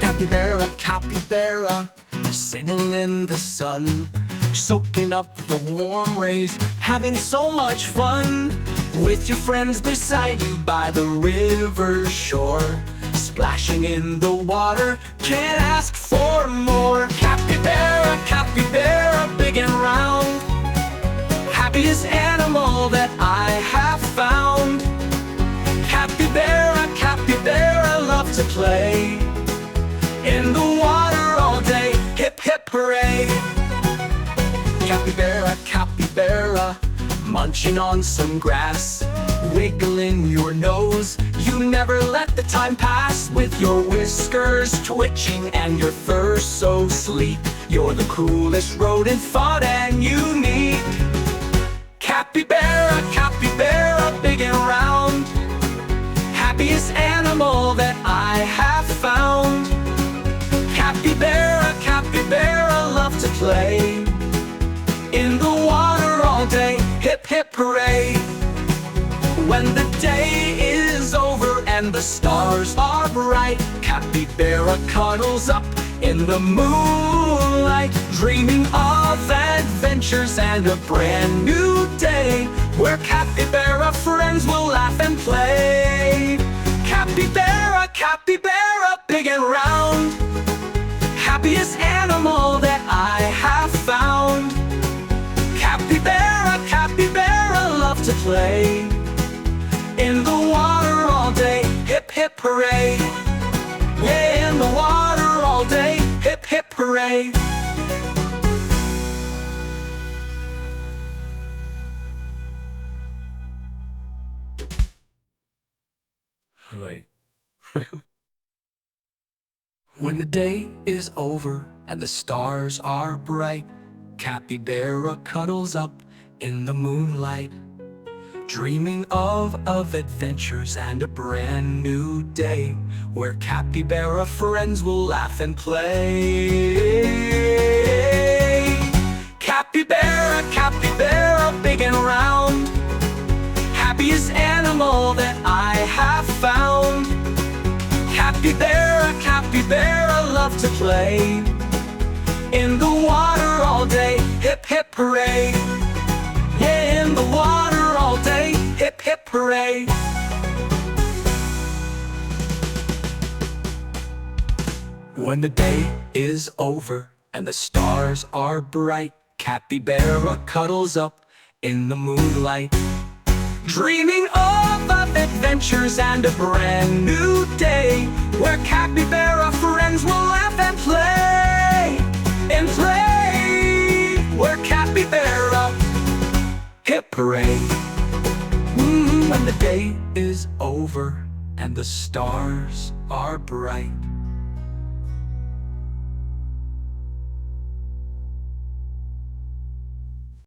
Capybara, capybara, sitting in the sun, soaking up the warm rays, having so much fun. With your friends beside you by the river shore, splashing in the water, can't ask for more. Capybara, capybara, big and round, happiest animal that I have found. Capybara, capybara, love to play in the water all day, hip hip hooray. Capybara, capybara, munching on some grass, wiggling your nose, you never let the time pass. With your whiskers twitching and your fur so sleek, you're the coolest rodent, fun and unique. Capybara, capybara, big and round, happiest animal that I have found. Capybara, capybara, love to play in the water all day, hip hip hooray. When the day is over and the stars are bright, capybara cuddles up in the moonlight, dreaming of adventures and a brand new day, where capybara friends will laugh and play. Capybara, capybara, big and round, happiest animal that I have found. Capybara, capybara, love to play in the water all day, hip hip hooray. Yeah, in the water all day, hip hip hooray. Hooray. When the day is over and the stars are bright, capybara cuddles up in the moonlight, dreaming of adventures and a brand new day, where capybara friends will laugh and play. Capybara, capybara, big and round, happiest animal that I have found. Capybara, capybara, love to play in the water all day, hip hip hooray. Yeah, in the water all day, hip hip hooray. When the day is over and the stars are bright, capybara cuddles up in the moonlight, dreaming of adventures and a brand new day, where capybara friends will laugh and play, where capybara hip hooray. When the day is over and the stars are bright,